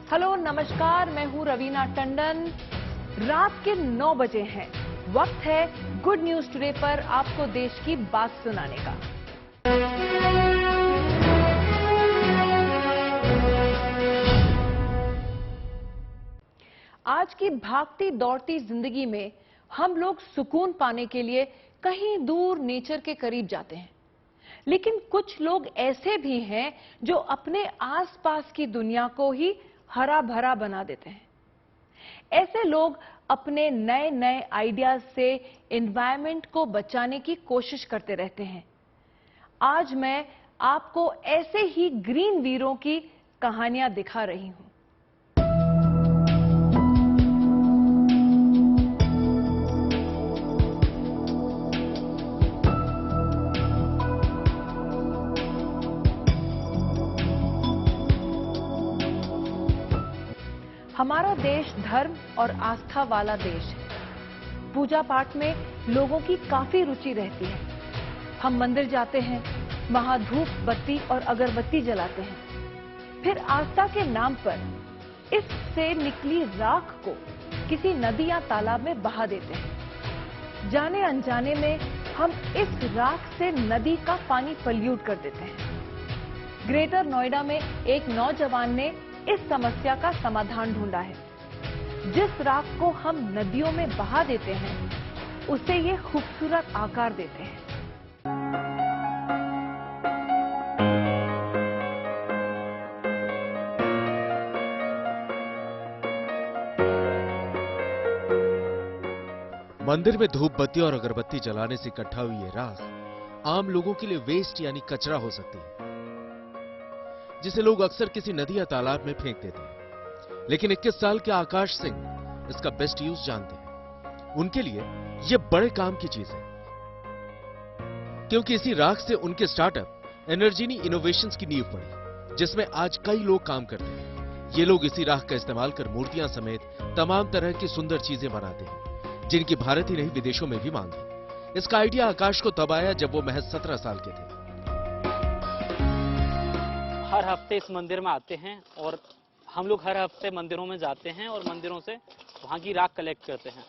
Hello नमस्कार, मैं हूं रवीना टंडन। रात के 9 बजे हैं। वक्त है गुड न्यूज टुडे पर आपको देश की बात सुनाने का। आज की भागती दौड़ती जिंदगी में हम लोग सुकून पाने के लिए कहीं दूर नेचर के करीब जाते हैं, लेकिन कुछ लोग ऐसे भी हैं जो अपने आसपास की दुनिया को ही हरा भरा बना देते हैं। ऐसे लोग अपने नए नए आइडियाज से एनवायरनमेंट को बचाने की कोशिश करते रहते हैं। आज मैं आपको ऐसे ही ग्रीन वीरों की कहानियां दिखा रही हूं। हमारा देश धर्म और आस्था वाला देश है। पूजा पाठ में लोगों की काफी रुचि रहती है। हम मंदिर जाते हैं, वहां धूप बत्ती और अगरबत्ती जलाते हैं। फिर आस्था के नाम पर इससे निकली राख को किसी नदी या तालाब में बहा देते हैं। जाने अनजाने में हम इस राख से नदी का पानी पल्यूट कर देते हैं। ग्रेटर नोएडा में एक नौजवान ने इस समस्या का समाधान ढूंढा है। जिस राख को हम नदियों में बहा देते हैं, उसे ये खूबसूरत आकार देते हैं। मंदिर में धूप बत्ती और अगरबत्ती जलाने से इकट्ठा हुई ये राख आम लोगों के लिए वेस्ट यानी कचरा हो सकती है, जिसे लोग अक्सर किसी नदी या तालाब में फेंक देते हैं। लेकिन 21 साल के आकाश सिंह इसका बेस्ट यूज जानते हैं। उनके लिए यह बड़े काम की चीज है, क्योंकि इसी राख से उनके स्टार्टअप एनर्जीनी इनोवेशंस की नींव पड़ी, जिसमें आज कई लोग काम करते हैं। ये लोग इसी राख का इस्तेमाल कर मूर्तियां समेत तमाम तरह की सुंदर चीजें बनाते हैं, जिनकी भारत ही नहीं विदेशों में भी मांग है। इसका आइडिया आकाश को तब आया जब वो महज 17 साल के थे। हर हफ्ते इस मंदिर में आते हैं और हम लोग हर हफ्ते मंदिरों में जाते हैं और मंदिरों से वहाँ की राख कलेक्ट करते हैं।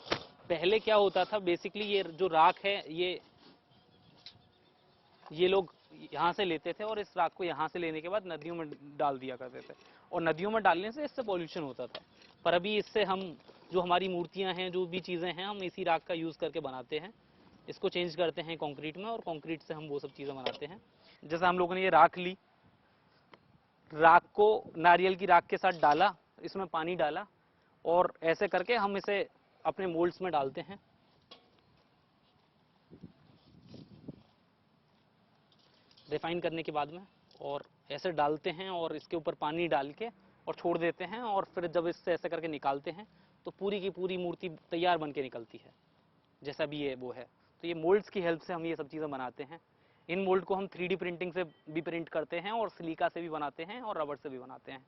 पहले क्या होता था, बेसिकली ये जो राख है ये लोग यहाँ से लेते थे और इस राख को यहाँ से लेने के बाद नदियों में डाल दिया करते थे, और नदियों में डालने से इससे पॉल्यूशन होता था। पर अभी इससे हम जो हमारी मूर्तियाँ हैं, जो भी चीज़ें हैं, हम इसी राख का यूज़ करके बनाते हैं। इसको चेंज करते हैं कंक्रीट में और कंक्रीट से हम वो सब चीज़ें बनाते हैं। जैसे हम लोगों ने ये राख ली, राख को नारियल की राख के साथ डाला, इसमें पानी डाला और ऐसे करके हम इसे अपने मोल्ड्स में डालते हैं। रिफाइन करने के बाद में और ऐसे डालते हैं और इसके ऊपर पानी डाल के और छोड़ देते हैं, और फिर जब इससे ऐसे करके निकालते हैं तो पूरी की पूरी मूर्ति तैयार बन के निकलती है, जैसा भी ये वो है। तो ये मोल्ड्स की हेल्प से हम ये सब चीज़ें बनाते हैं। इन मोल्ड को हम 3D प्रिंटिंग से भी प्रिंट करते हैं और सिलिका से भी बनाते हैं और रबर से भी बनाते हैं।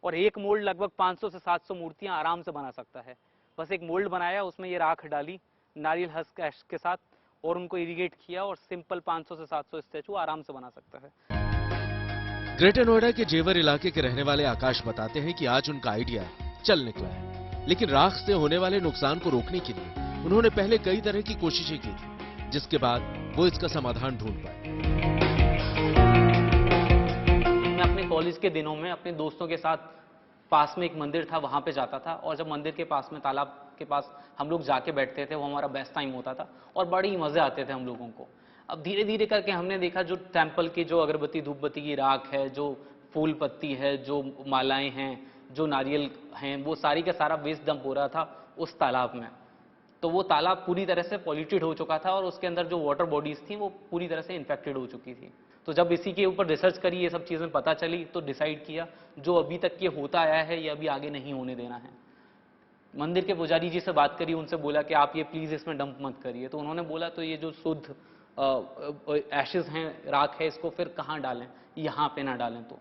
और एक मोल्ड लगभग 500 से 700 मूर्तियां आराम से बना सकता है। बस एक मोल्ड बनाया, उसमें ये राख डाली नारियल हस्क ऐश के साथ और उनको इरिगेट किया और सिंपल 500 से 700 स्टैचू आराम से बना सकता है। ग्रेटर नोएडा के जेवर इलाके के रहने वाले आकाश बताते हैं कि आज उनका आइडिया चल निकला है, लेकिन राख से होने वाले नुकसान को रोकने के लिए उन्होंने पहले कई तरह की कोशिशें की थी, जिसके बाद वो इसका समाधान ढूंढ पाए। मैं अपने कॉलेज के दिनों में अपने दोस्तों के साथ पास में एक मंदिर था, वहां पे जाता था, और जब मंदिर के पास में तालाब के पास हम लोग जाके बैठते थे, वो हमारा बेस्ट टाइम होता था और बड़ी मजे आते थे हम लोगों को। अब धीरे धीरे करके हमने देखा जो टेम्पल की जो अगरबत्ती धूप बत्ती की राख है, जो फूल पत्ती है, जो मालाएं हैं, जो नारियल हैं, वो सारी का सारा वेस्ट डंप हो रहा था उस तालाब में। तो वो तालाब पूरी तरह से पॉल्यूटेड हो चुका था और उसके अंदर जो वाटर बॉडीज थी वो पूरी तरह से इन्फेक्टेड हो चुकी थी। तो जब इसी के ऊपर रिसर्च करी, ये सब चीज़ें पता चली, तो डिसाइड किया जो अभी तक ये होता आया है ये अभी आगे नहीं होने देना है। मंदिर के पुजारी जी से बात करी, उनसे बोला कि आप ये प्लीज़ इसमें डंप मत करिए। तो उन्होंने बोला तो ये जो शुद्ध एशेज हैं, राख है, इसको फिर कहाँ डालें, यहाँ पे ना डालें। तो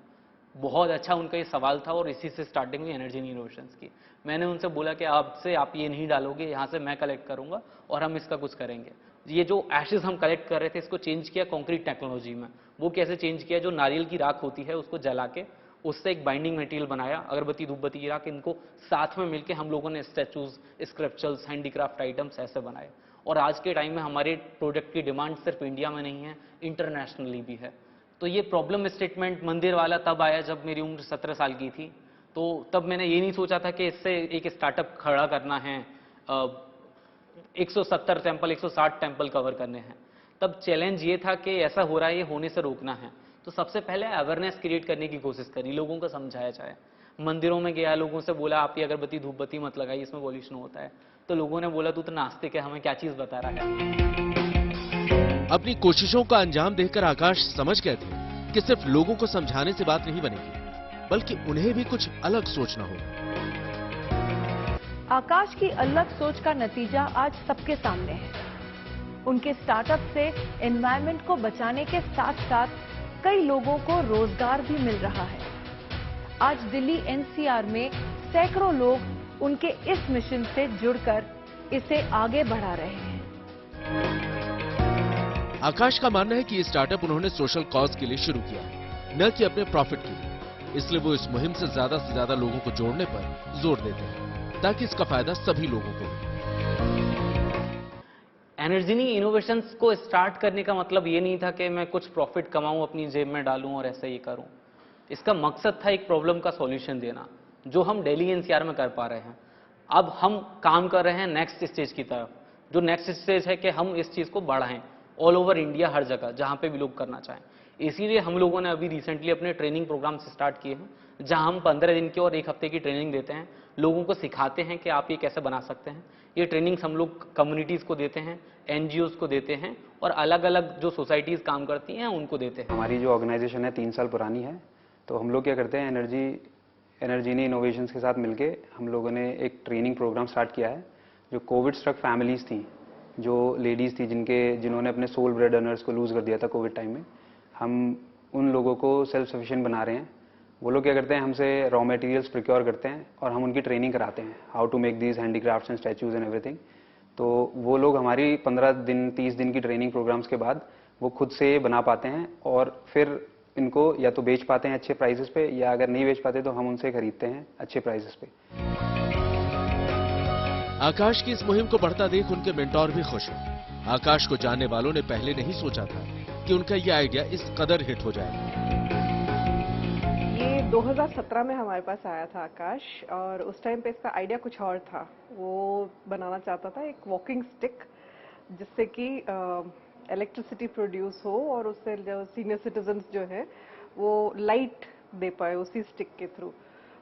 बहुत अच्छा उनका ये सवाल था और इसी से स्टार्टिंग हुई एनर्जी इनोवेशंस की। मैंने उनसे बोला कि आपसे आप ये नहीं डालोगे, यहाँ से मैं कलेक्ट करूँगा और हम इसका कुछ करेंगे। ये जो एशेज हम कलेक्ट कर रहे थे, इसको चेंज किया कंक्रीट टेक्नोलॉजी में। वो कैसे चेंज किया, जो नारियल की राख होती है उसको जला के उससे एक बाइंडिंग मटेरियल बनाया, अगरबत्ती धूपबत्ती की राख, इनको साथ में मिलके हम लोगों ने स्टैचूज, स्क्रप्चर्स, हैंडीक्राफ्ट आइटम्स ऐसे बनाए। और आज के टाइम में हमारे प्रोडक्ट की डिमांड सिर्फ इंडिया में नहीं है, इंटरनेशनली भी है। तो ये प्रॉब्लम स्टेटमेंट मंदिर वाला तब आया जब मेरी उम्र 17 साल की थी। तो तब मैंने ये नहीं सोचा था कि इससे एक स्टार्टअप खड़ा करना है, 170 टेम्पल, 160 टेम्पल कवर करने हैं। तब चैलेंज ये था कि ऐसा हो रहा है, ये होने से रोकना है। तो सबसे पहले अवेयरनेस क्रिएट करने की कोशिश करी, लोगों को समझाया जाए। मंदिरों में गया, लोगों से बोला आप ये अगरबत्ती धूपबत्ती मत लगाइए, इसमें पॉल्यूशन होता है। तो लोगों ने बोला तू तो नास्तिक है, हमें क्या चीज बता रहा है। अपनी कोशिशों का अंजाम देखकर आकाश समझ गए थे कि सिर्फ लोगों को समझाने से बात नहीं बनेगी, बल्कि उन्हें भी कुछ अलग सोचना होगा। आकाश की अलग सोच का नतीजा आज सबके सामने है। उनके स्टार्टअप से एनवायरनमेंट को बचाने के साथ साथ कई लोगों को रोजगार भी मिल रहा है। आज दिल्ली एनसीआर में सैकड़ों लोग उनके इस मिशन से जुड़कर इसे आगे बढ़ा रहे हैं। आकाश का मानना है कि ये स्टार्टअप उन्होंने सोशल कॉज के लिए शुरू किया है, न कि अपने प्रॉफिट के लिए। इसलिए वो इस मुहिम से ज्यादा लोगों को जोड़ने पर जोर देते हैं ताकि इसका फायदा सभी लोगों को हो। एनर्जीनी इनोवेशंस को स्टार्ट करने का मतलब ये नहीं था कि मैं कुछ प्रॉफिट कमाऊं, अपनी जेब में डालूं और ऐसा ये करूं। इसका मकसद था एक प्रॉब्लम का सॉल्यूशन देना, जो हम दिल्ली एनसीआर में कर पा रहे हैं। अब हम काम कर रहे हैं नेक्स्ट स्टेज की तरफ, जो नेक्स्ट स्टेज है कि हम इस चीज को बढ़ाएं ऑल ओवर इंडिया, हर जगह जहां पे भी लोग करना चाहें। इसीलिए हम लोगों ने अभी रिसेंटली अपने ट्रेनिंग प्रोग्राम स्टार्ट किए हैं, जहां हम 15 दिन की और 1 हफ्ते की ट्रेनिंग देते हैं, लोगों को सिखाते हैं कि आप ये कैसे बना सकते हैं। ये ट्रेनिंग्स हम लोग कम्युनिटीज को देते हैं, एनजीओज को देते हैं, और अलग अलग जो सोसाइटीज काम करती हैं उनको देते हैं। हमारी जो ऑर्गेनाइजेशन है 3 साल पुरानी है। तो हम लोग क्या करते हैं, एनर्जीनी इनोवेशंस के साथ मिलके हम लोगों ने एक ट्रेनिंग प्रोग्राम स्टार्ट किया है। जो कोविड स्ट्रक फैमिलीज थी, जो लेडीज थी जिन्होंने अपने सोल ब्रेड अर्नर्स को लूज कर दिया था कोविड टाइम में, हम उन लोगों को सेल्फ सफिशिएंट बना रहे हैं। वो लोग क्या करते हैं, हमसे रॉ मटेरियल्स प्रोक्योर करते हैं और हम उनकी ट्रेनिंग कराते हैं, how to make these handicrafts and statues and everything. तो वो लोग हमारी 15 दिन 30 दिन की ट्रेनिंग प्रोग्राम्स के बाद वो खुद से बना पाते हैं और फिर इनको या तो बेच पाते हैं अच्छे प्राइसेस पे, या अगर नहीं बेच पाते तो हम उनसे खरीदते हैं अच्छे प्राइसेस पे। आकाश की इस मुहिम को बढ़ता देख उनके मेंटोर भी खुश हैं। आकाश को जानने वालों ने पहले नहीं सोचा था कि उनका यह आइडिया इस कदर हिट हो जाएगा। ये 2017 में हमारे पास आया था आकाश, और उस टाइम पे इसका आइडिया कुछ और था। वो बनाना चाहता था एक वॉकिंग स्टिक जिससे कि इलेक्ट्रिसिटी प्रोड्यूस हो और उससे जो सीनियर सिटीजन्स जो है वो लाइट दे पाए उसी स्टिक के थ्रू।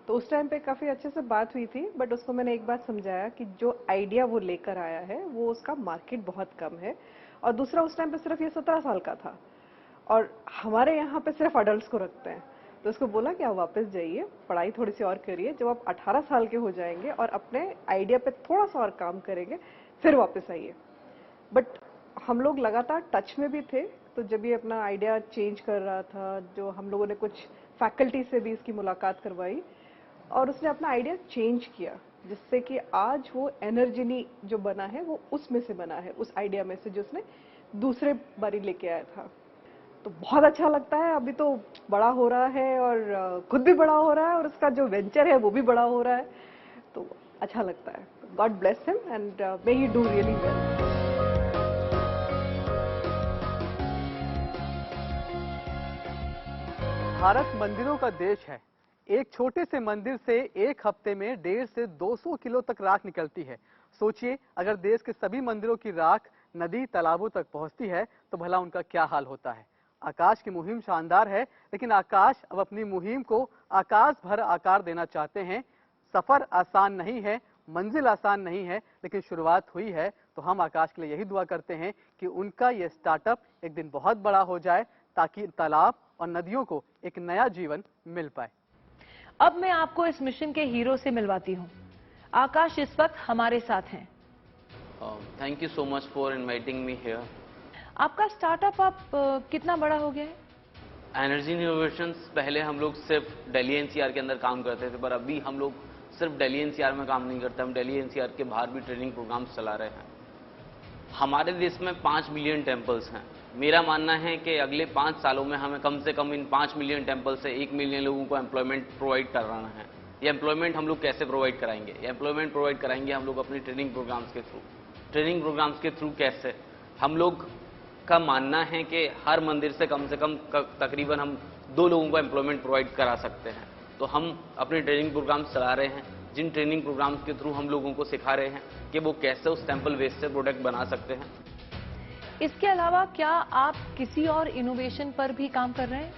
तो उस टाइम पे काफ़ी अच्छे से बात हुई थी, बट उसको मैंने एक बात समझाया कि जो आइडिया वो लेकर आया है वो उसका मार्केट बहुत कम है, और दूसरा उस टाइम पे सिर्फ ये 17 साल का था और हमारे यहाँ पे सिर्फ अडल्ट को रखते हैं। तो उसको बोला कि आप वापस जाइए, पढ़ाई थोड़ी सी और करिए, जब आप 18 साल के हो जाएंगे और अपने आइडिया पे थोड़ा सा और काम करेंगे फिर वापस आइए। बट हम लोग लगातार टच में भी थे, तो जब ये अपना आइडिया चेंज कर रहा था, जो हम लोगों ने कुछ फैकल्टी से भी इसकी मुलाकात करवाई और उसने अपना आइडिया चेंज किया, जिससे कि आज वो एनर्जीनी जो बना है वो उसमें से बना है, उस आइडिया में से जो उसने दूसरे बारी लेके आया था। तो बहुत अच्छा लगता है। अभी तो बड़ा हो रहा है और खुद भी बड़ा हो रहा है और उसका जो वेंचर है वो भी बड़ा हो रहा है, तो अच्छा लगता है। God bless him and may he do really well. Bharat मंदिरों का देश है। एक छोटे से मंदिर से एक हफ्ते में 150 से 200 किलो तक राख निकलती है। सोचिए, अगर देश के सभी मंदिरों की राख नदी तालाबों तक पहुंचती है तो भला उनका क्या हाल होता है। आकाश की मुहिम शानदार है, लेकिन आकाश अब अपनी मुहिम को आकाश भर आकार देना चाहते हैं। सफर आसान नहीं है, मंजिल आसान नहीं है, लेकिन शुरुआत हुई है। तो हम आकाश के लिए यही दुआ करते हैं कि उनका ये स्टार्टअप एक दिन बहुत बड़ा हो जाए, ताकि तालाब और नदियों को एक नया जीवन मिल पाए। अब मैं आपको इस मिशन के हीरो से मिलवाती हूँ। आकाश इस वक्त हमारे साथ हैं। Thank you so much for inviting me here. आपका स्टार्टअप अब कितना बड़ा हो गया है? एनर्जी इनोवेशंस पहले हम लोग सिर्फ दिल्ली एनसीआर के अंदर काम करते थे, पर अभी हम लोग सिर्फ दिल्ली एनसीआर में काम नहीं करते, हम दिल्ली एनसीआर के बाहर भी ट्रेनिंग प्रोग्राम्स चला रहे हैं। हमारे देश में 5 मिलियन टेम्पल्स हैं, मेरा मानना है कि अगले 5 सालों में हमें कम से कम इन 5 मिलियन टेम्पल से 1 मिलियन लोगों को एम्प्लॉयमेंट प्रोवाइड कराना है। ये एम्प्लॉयमेंट हम लोग कैसे प्रोवाइड कराएंगे? ये एम्प्लॉयमेंट प्रोवाइड कराएंगे हम लोग अपनी ट्रेनिंग प्रोग्राम्स के थ्रू। ट्रेनिंग प्रोग्राम्स के थ्रू कैसे? हम लोग का मानना है कि हर मंदिर से कम तकरीबन हम 2 लोगों को एम्प्लॉयमेंट प्रोवाइड करा सकते हैं। तो हम अपने ट्रेनिंग प्रोग्राम्स चला रहे हैं, जिन ट्रेनिंग प्रोग्राम्स के थ्रू हम लोगों को सिखा रहे हैं कि वो कैसे उस टेम्पल वेस्ट से प्रोडक्ट बना सकते हैं। इसके अलावा क्या आप किसी और इनोवेशन पर भी काम कर रहे हैं?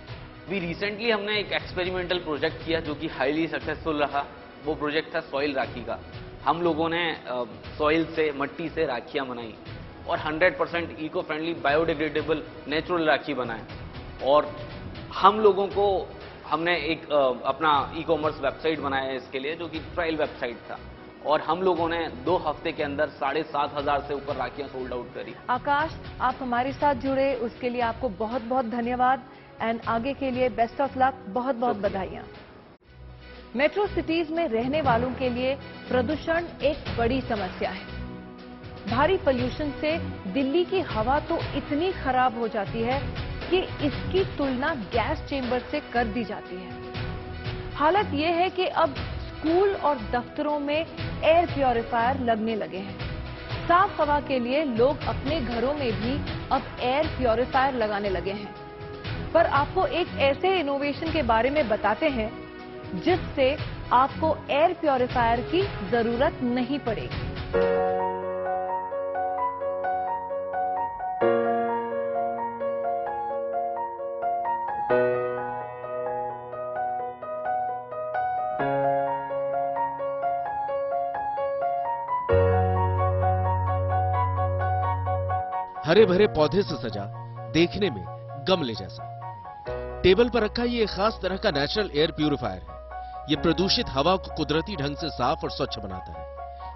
अभी रिसेंटली हमने एक एक्सपेरिमेंटल प्रोजेक्ट किया जो कि हाईली सक्सेसफुल रहा। वो प्रोजेक्ट था सॉइल राखी का। हम लोगों ने सॉइल से, मट्टी से राखियां बनाई और 100% इको फ्रेंडली, बायोडिग्रेडेबल, नेचुरल राखी बनाए। और हम लोगों को हमने एक अपना ई-कॉमर्स वेबसाइट बनाया है इसके लिए, जो कि ट्रायल वेबसाइट था, और हम लोगों ने 2 हफ्ते के अंदर 7,500 से ऊपर राखियां सोल्ड आउट करी। आकाश, आप हमारे साथ जुड़े उसके लिए आपको बहुत बहुत धन्यवाद एंड आगे के लिए बेस्ट ऑफ लक। बहुत बहुत बधाइयां। मेट्रो सिटीज में रहने वालों के लिए प्रदूषण एक बड़ी समस्या है। भारी पोल्यूशन से दिल्ली की हवा तो इतनी खराब हो जाती है कि इसकी तुलना गैस चेंबर से कर दी जाती है। हालत यह है कि अब स्कूल और दफ्तरों में एयर प्योरीफायर लगने लगे हैं। साफ हवा के लिए लोग अपने घरों में भी अब एयर प्योरीफायर लगाने लगे हैं। पर आपको एक ऐसे इनोवेशन के बारे में बताते हैं जिससे आपको एयर प्योरीफायर की जरूरत नहीं पड़ेगी। हरे भरे पौधे से सजा, देखने में गमले जैसा। टेबल पर रखा ये एक खास तरह का नेचुरल एयर प्यूरिफायर है। ये प्रदूषित हवा को कुदरती ढंग से साफ और स्वच्छ बनाता है।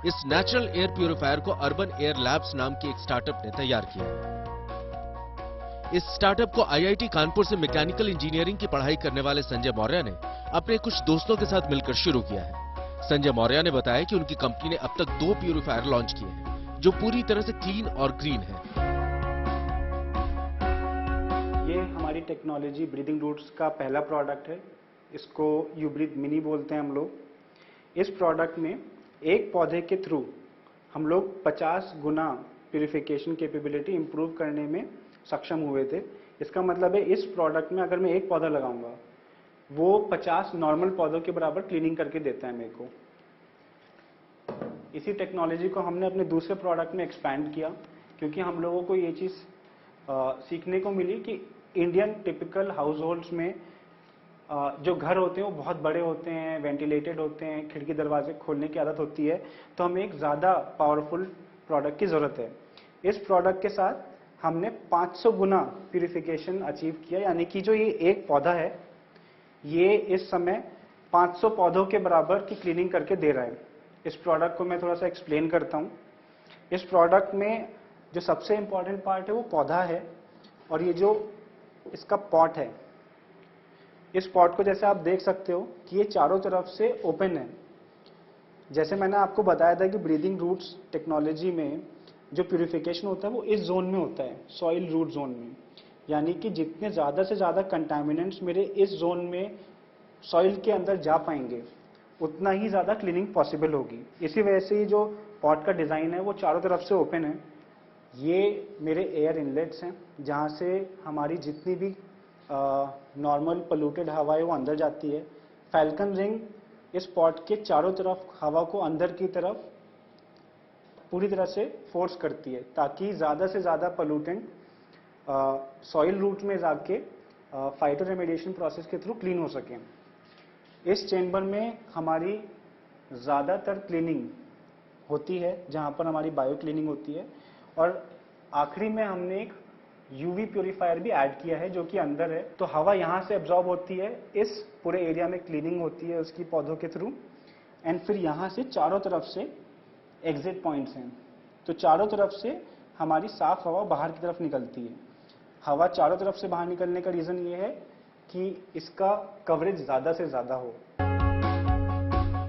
इस नेचुरल एयर प्यूरिफायर को अर्बन एयर लैब्स नाम की एक स्टार्टअप ने तैयार किया है। इस स्टार्टअप को आईआईटी कानपुर से मैकेनिकल इंजीनियरिंग की पढ़ाई करने वाले संजय मौर्य ने अपने कुछ दोस्तों के साथ मिलकर शुरू किया है। संजय मौर्य ने बताया कि उनकी कंपनी ने अब तक 2 प्यूरिफायर लॉन्च किए हैं, जो पूरी तरह से क्लीन और ग्रीन है। ये हमारी टेक्नोलॉजी ब्रीदिंग रूट्स का पहला प्रोडक्ट है। इसको यूब्रीथ मिनी बोलते हैं हम लोग। इस प्रोडक्ट में एक पौधे के थ्रू हम लोग 50 गुना प्यूरिफिकेशन कैपेबिलिटी इंप्रूव करने में सक्षम हुए थे। इसका मतलब है इस प्रोडक्ट में अगर मैं एक पौधा लगाऊंगा, वो 50 नॉर्मल पौधों के बराबर क्लीनिंग करके देता है मेरे को। इसी टेक्नोलॉजी को हमने अपने दूसरे प्रोडक्ट में एक्सपैंड किया, क्योंकि हम लोगों को ये चीज़ सीखने को मिली कि इंडियन टिपिकल हाउस होल्ड्स में जो घर होते हैं वो बहुत बड़े होते हैं, वेंटिलेटेड होते हैं, खिड़की दरवाजे खोलने की आदत होती है, तो हमें एक ज़्यादा पावरफुल प्रोडक्ट की ज़रूरत है। इस प्रोडक्ट के साथ हमने 500 गुना प्यूरिफिकेशन अचीव किया, यानी कि जो ये एक पौधा है ये इस समय 500 पौधों के बराबर की क्लीनिंग करके दे रहा है। इस प्रोडक्ट को मैं थोड़ा सा एक्सप्लेन करता हूँ। इस प्रोडक्ट में जो सबसे इम्पॉर्टेंट पार्ट है वो पौधा है, और ये जो इसका पॉट है, इस पॉट को जैसे आप देख सकते हो कि ये चारों तरफ से ओपन है। जैसे मैंने आपको बताया था कि ब्रीदिंग रूट्स टेक्नोलॉजी में जो प्यूरिफिकेशन होता है वो इस जोन में होता है, सॉइल रूट जोन में, यानी कि जितने ज़्यादा से ज़्यादा कंटामिनेंट्स मेरे इस जोन में सॉइल के अंदर जा पाएंगे उतना ही ज़्यादा क्लीनिंग पॉसिबल होगी। इसी वजह से जो पॉट का डिज़ाइन है वो चारों तरफ से ओपन है। ये मेरे एयर इनलेट्स हैं जहाँ से हमारी जितनी भी नॉर्मल पोल्यूटेड हवा है वो अंदर जाती है। फैल्कन रिंग इस पॉट के चारों तरफ हवा को अंदर की तरफ पूरी तरह से फोर्स करती है, ताकि ज़्यादा से ज़्यादा पोल्यूटेंट सॉइल रूट में जाके फाइटो रेमेडिएशन प्रोसेस के थ्रू क्लीन हो सकें। इस चेंबर में हमारी ज़्यादातर क्लीनिंग होती है, जहाँ पर हमारी बायो क्लीनिंग होती है, और आखिरी में हमने एक यूवी प्यूरीफायर भी ऐड किया है जो कि अंदर है। तो हवा यहाँ से एब्जॉर्ब होती है, इस पूरे एरिया में क्लीनिंग होती है उसकी पौधों के थ्रू, एंड फिर यहाँ से चारों तरफ से एग्जिट पॉइंट्स हैं, तो चारों तरफ से हमारी साफ हवा बाहर की तरफ निकलती है। हवा चारों तरफ से बाहर निकलने का रीज़न ये है कि इसका कवरेज ज़्यादा से ज़्यादा हो।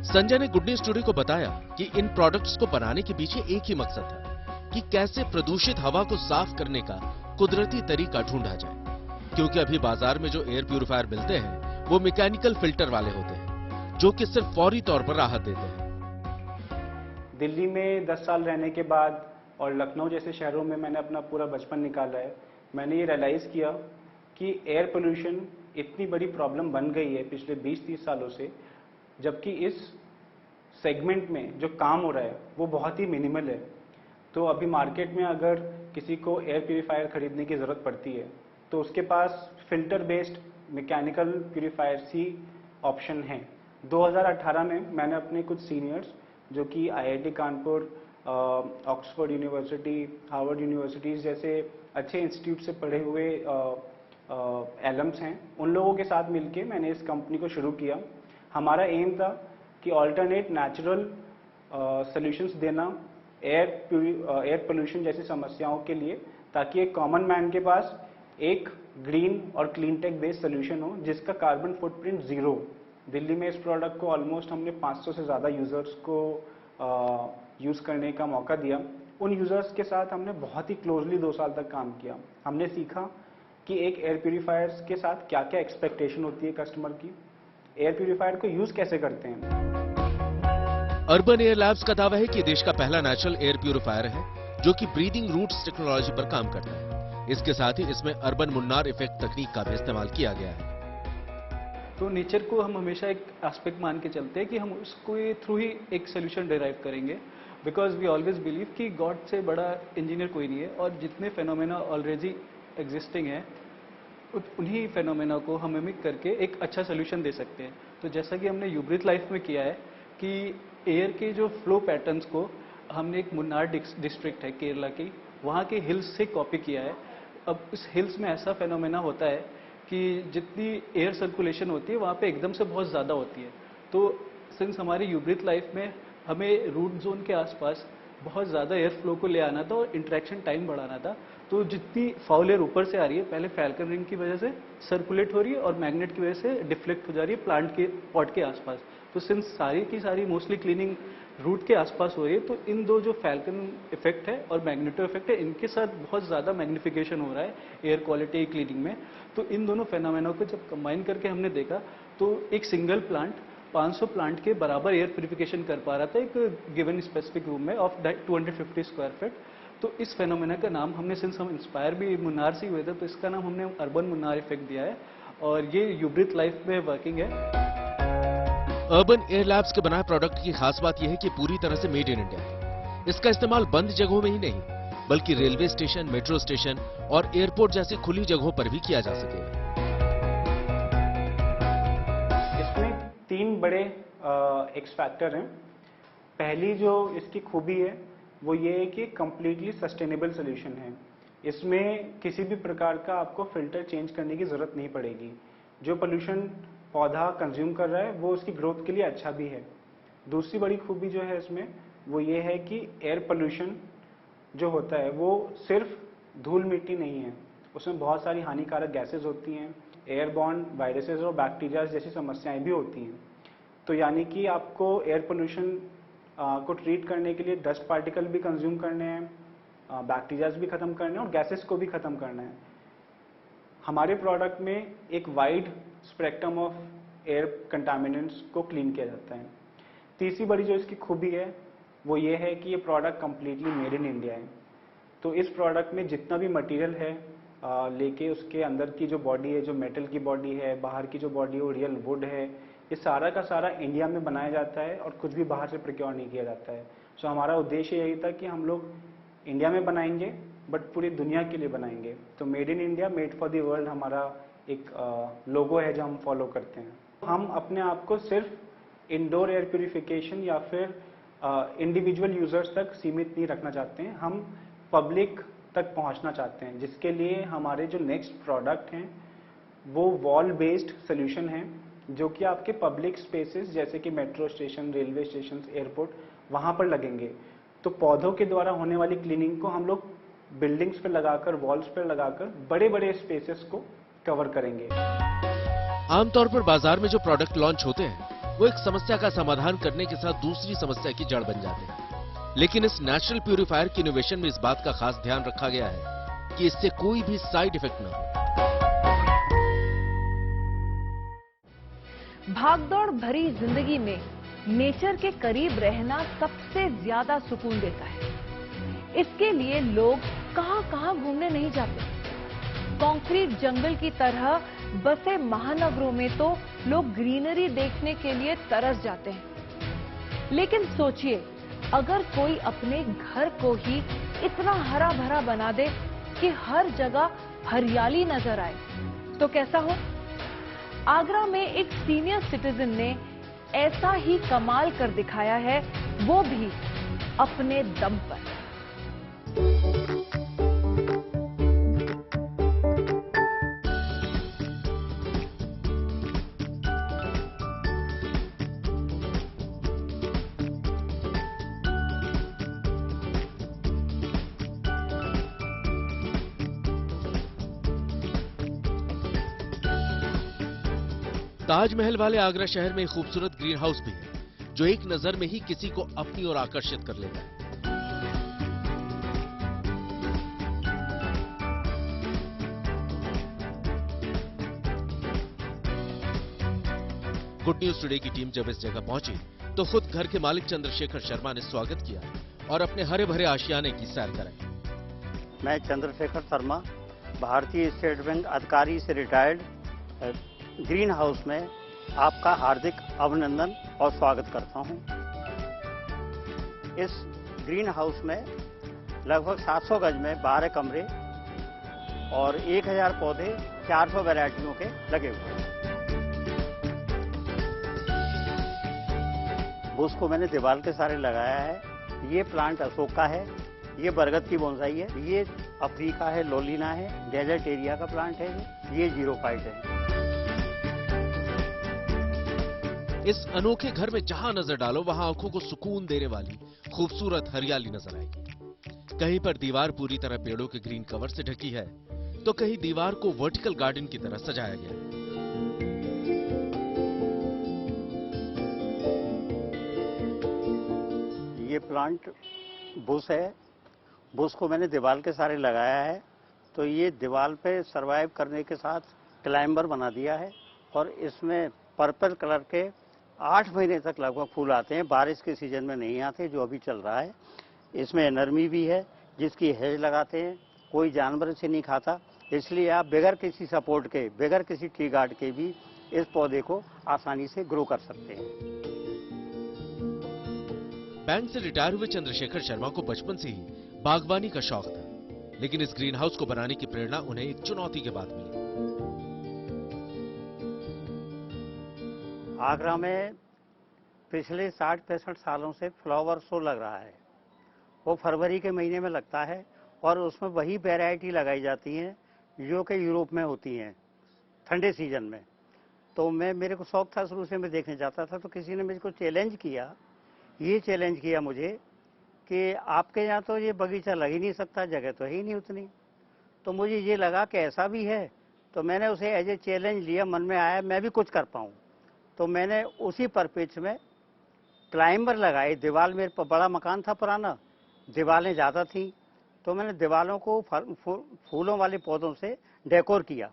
संजय ने गुड न्यूज टुडे को बताया कि इन प्रोडक्ट्स को बनाने के पीछे एक ही मकसद है कि कैसे प्रदूषित हवा को साफ करने का कुदरती तरीका ढूंढा जाए, क्योंकि अभी बाजार में जो एयर प्यूरिफायर मिलते हैं वो मैकेनिकल फिल्टर वाले होते हैं, जो कि सिर्फ फौरी तौर पर राहत देते हैं। दिल्ली में 10 साल रहने के बाद और लखनऊ जैसे शहरों में मैंने अपना पूरा बचपन निकाला है, मैंने ये रियलाइज़ किया कि एयर पोल्यूशन इतनी बड़ी प्रॉब्लम बन गई है पिछले 20-30 सालों से, जबकि इस सेगमेंट में जो काम हो रहा है वो बहुत ही मिनिमल है। तो अभी मार्केट में अगर किसी को एयर प्यूरिफायर खरीदने की ज़रूरत पड़ती है तो उसके पास फिल्टर बेस्ड मैकेनिकल प्यूरिफायर्स ही ऑप्शन हैं। 2018 में मैंने अपने कुछ सीनियर्स जो कि IIT Kanpur, Oxford university, Harvard universities जैसे अच्छे इंस्टीट्यूट से पढ़े हुए एलम्स हैं, उन लोगों के साथ मिलके मैंने इस कंपनी को शुरू किया। हमारा एम था कि ऑल्टरनेट नेचुरल सॉल्यूशंस देना एयर पोल्यूशन जैसी समस्याओं के लिए, ताकि एक कॉमन मैन के पास एक ग्रीन और क्लीन टेक बेस्ड सोल्यूशन हो जिसका कार्बन फुटप्रिंट जीरो। दिल्ली में इस प्रोडक्ट को ऑलमोस्ट हमने 500 से ज़्यादा यूज़र्स को यूज़ करने का मौका दिया। उन यूज़र्स के साथ हमने बहुत ही क्लोजली 2 साल तक काम किया। हमने सीखा कि एक एयर प्यूरिफायर्स के साथ क्या क्या एक्सपेक्टेशन होती है कस्टमर की, एयर प्यूरिफायर को यूज़ कैसे करते हैं। अर्बन एयर लैब्स का दावा है कि देश का पहला नेचुरल एयर प्यूरिफायर है जो कि ब्रीदिंग रूट्स टेक्नोलॉजी पर काम करता है। इसके साथ ही इसमें अर्बन मुन्नार इफेक्ट तकनीक का भी इस्तेमाल किया गया है। तो नेचर को हम हमेशा एक एस्पेक्ट मान के चलते हैं कि हम उसको थ्रू ही एक सोल्यूशन डिराइव करेंगे, बिकॉज वी ऑलवेज बिलीव कि गॉड से बड़ा इंजीनियर कोई नहीं है, और जितने फेनोमेना ऑलरेडी एग्जिस्टिंग है उन्हीं फेनोमेना को हम मिमिक करके एक अच्छा सोल्यूशन दे सकते हैं। तो जैसा कि हमने यूब्रीथ लाइफ में किया है कि एयर के जो फ्लो पैटर्न्स को हमने एक मुन्नार डिस्ट्रिक्ट है केरला की, वहाँ के हिल्स से कॉपी किया है। अब इस हिल्स में ऐसा फेनोमेना होता है कि जितनी एयर सर्कुलेशन होती है वहाँ पे एकदम से बहुत ज़्यादा होती है। तो सिंस हमारी यूब्रीथ लाइफ में हमें रूट जोन के आसपास बहुत ज़्यादा एयर फ्लो को ले आना था और इंटरेक्शन टाइम बढ़ाना था, तो जितनी फाउल एयर ऊपर से आ रही है पहले फैल्कन रिंग की वजह से सर्कुलेट हो रही है और मैग्नेट की वजह से डिफ्लेक्ट हो जा रही है प्लांट के पॉट के आसपास। तो सिंस सारी की सारी मोस्टली क्लीनिंग रूट के आसपास हो रही है, तो इन दो जो फैल्कन इफेक्ट है और मैग्नेटो इफेक्ट है, इनके साथ बहुत ज़्यादा मैग्निफिकेशन हो रहा है एयर क्वालिटी क्लीनिंग में। तो इन दोनों फेनोमेना को जब कंबाइन करके हमने देखा तो एक सिंगल प्लांट 500 प्लांट के बराबर एयर प्यूरिफिकेशन कर पा रहा था एक गिवन स्पेसिफिक रूम में ऑफ 250 स्क्वायर फीट। तो इस फेनोमेना का नाम हमने, सिंस हम इंस्पायर भी मुन्नार से हुए थे, तो इसका नाम हमने अर्बन मुन्नार इफेक्ट दिया है और ये यूब्रीथ लाइफ में वर्किंग है। अर्बन एयर लैब्स के बनाए प्रोडक्ट की खास बात यह है कि पूरी तरह से मेड इन इंडिया है। इसका इस्तेमाल बंद जगहों में ही नहीं बल्कि रेलवे स्टेशन, मेट्रो स्टेशन और एयरपोर्ट जैसी खुली जगहों पर भी किया जा सकेगा। इसमें 3 बड़े एक्स फैक्टर हैं। पहली जो इसकी खूबी है वो ये है कि कंप्लीटली सस्टेनेबल सोल्यूशन है। इसमें किसी भी प्रकार का आपको फिल्टर चेंज करने की ज़रूरत नहीं पड़ेगी। जो पोल्यूशन पौधा कंज्यूम कर रहा है वो उसकी ग्रोथ के लिए अच्छा भी है। दूसरी बड़ी खूबी जो है इसमें वो ये है कि एयर पोल्यूशन जो होता है वो सिर्फ धूल मिट्टी नहीं है, उसमें बहुत सारी हानिकारक गैसेस होती हैं, एयरबॉर्न वायरसेस और बैक्टीरिया जैसी समस्याएं भी होती हैं। तो यानी कि आपको एयर पोल्यूशन को ट्रीट करने के लिए डस्ट पार्टिकल भी कंज्यूम करने हैं, बैक्टीरियाज भी ख़त्म करने हैं और गैसेस को भी ख़त्म करना है। हमारे प्रोडक्ट में एक wide spectrum of air contaminants को क्लीन किया जाता है। तीसरी बड़ी जो इसकी खूबी है वो ये है कि ये product completely made in India है। तो इस प्रोडक्ट में जितना भी मटेरियल है लेके उसके अंदर की जो बॉडी है, जो मेटल की बॉडी है, बाहर की जो बॉडी है वो रियल वुड है, ये सारा का सारा इंडिया में बनाया जाता है और कुछ भी बाहर से प्रोक्योर नहीं किया जाता है। सो हमारा उद्देश्य यही था कि हम लोग इंडिया में बनाएंगे बट पूरी दुनिया के लिए बनाएंगे। तो made in India, made for the world हमारा एक लोगो है जो हम फॉलो करते हैं। हम अपने आप को सिर्फ इंडोर एयर प्यूरिफिकेशन या फिर इंडिविजुअल यूजर्स तक सीमित नहीं रखना चाहते हैं, हम पब्लिक तक पहुंचना चाहते हैं, जिसके लिए हमारे जो नेक्स्ट प्रोडक्ट हैं वो वॉल बेस्ड सोल्यूशन है जो कि आपके पब्लिक स्पेसेस जैसे कि metro station, railway station, airport वहाँ पर लगेंगे। तो पौधों के द्वारा होने वाली क्लीनिंग को हम लोग बिल्डिंग्स पर लगाकर, वॉल्स पर लगाकर बड़े बड़े स्पेसेस को कवर करेंगे। आमतौर पर बाजार में जो प्रोडक्ट लॉन्च होते हैं वो एक समस्या का समाधान करने के साथ दूसरी समस्या की जड़ बन जाते हैं, लेकिन इस नेचुरल प्यूरिफायर की इनोवेशन में इस बात का खास ध्यान रखा गया है कि इससे कोई भी साइड इफेक्ट ना हो। भागदौड़ भरी जिंदगी में नेचर के करीब रहना सबसे ज्यादा सुकून देता है। इसके लिए लोग कहां-कहां घूमने नहीं जाते। कंक्रीट जंगल की तरह बसे महानगरों में तो लोग ग्रीनरी देखने के लिए तरस जाते हैं। लेकिन सोचिए, अगर कोई अपने घर को ही इतना हरा भरा बना दे कि हर जगह हरियाली नजर आए, तो कैसा हो? आगरा में एक सीनियर सिटीजन ने ऐसा ही कमाल कर दिखाया है, वो भी अपने दम पर। ताजमहल वाले आगरा शहर में एक खूबसूरत ग्रीन हाउस भी है, जो एक नजर में ही किसी को अपनी ओर आकर्षित कर लेता है। गुड न्यूज टुडे की टीम जब इस जगह पहुंची तो खुद घर के मालिक चंद्रशेखर शर्मा ने स्वागत किया और अपने हरे भरे आशियाने की सैर कराई। मैं चंद्रशेखर शर्मा, भारतीय स्टेट बैंक अधिकारी से रिटायर्ड, ग्रीन हाउस में आपका हार्दिक अभिनंदन और स्वागत करता हूं। इस ग्रीन हाउस में लगभग 700 गज में 12 कमरे और 1000 पौधे 400 वैरायटियों के लगे हुए हैं। उसको मैंने दीवार के सारे लगाया है। ये प्लांट अशोक का है, ये बरगद की बोनसाई है, ये अफ्रीका है, लोलिना है, डेजर्ट एरिया का प्लांट है, ये जीरोफाइट है। इस अनोखे घर में जहां नजर डालो वहां आंखों को सुकून देने वाली खूबसूरत हरियाली नजर आएगी। कहीं पर दीवार पूरी तरह पेड़ों के ग्रीन कवर से ढकी है, तो कहीं दीवार को वर्टिकल गार्डन की तरह सजाया गया है। ये प्लांट बुश है। बुश को मैंने दीवार के सारे लगाया है, तो ये दीवार पे सरवाइव करने के साथ क्लाइंबर बना दिया है और इसमें पर्पल कलर के 8 महीने तक लगभग फूल आते हैं। बारिश के सीजन में नहीं आते, जो अभी चल रहा है। इसमें नरमी भी है, जिसकी हेज लगाते हैं, कोई जानवर इसे नहीं खाता, इसलिए आप बगैर किसी सपोर्ट के, बगैर किसी ट्री गार्ड के भी इस पौधे को आसानी से ग्रो कर सकते हैं। बैंक से रिटायर हुए चंद्रशेखर शर्मा को बचपन से ही बागवानी का शौक था, लेकिन इस ग्रीन हाउस को बनाने की प्रेरणा उन्हें एक चुनौती के बाद मिली। आगरा में पिछले 60-65 सालों से फ्लावर शो लग रहा है। वो फरवरी के महीने में लगता है और उसमें वही वैरायटी लगाई जाती हैं जो कि यूरोप में होती हैं ठंडे सीजन में। तो मेरे को शौक था, शुरू से मैं देखने जाता था। तो किसी ने मुझको चैलेंज किया, ये चैलेंज किया मुझे कि आपके यहाँ तो ये बगीचा लग ही नहीं सकता, जगह तो है ही नहीं उतनी। तो मुझे ये लगा कि ऐसा भी है, तो मैंने उसे एज ए चैलेंज लिया, मन में आया मैं भी कुछ कर पाऊँ। तो मैंने उसी परपेच में क्लाइंबर लगाए। दीवार मेरे पर बड़ा मकान था पुराना, दीवारें ज़्यादा थी, तो मैंने दीवारों को फूलों वाले पौधों से डेकोर किया।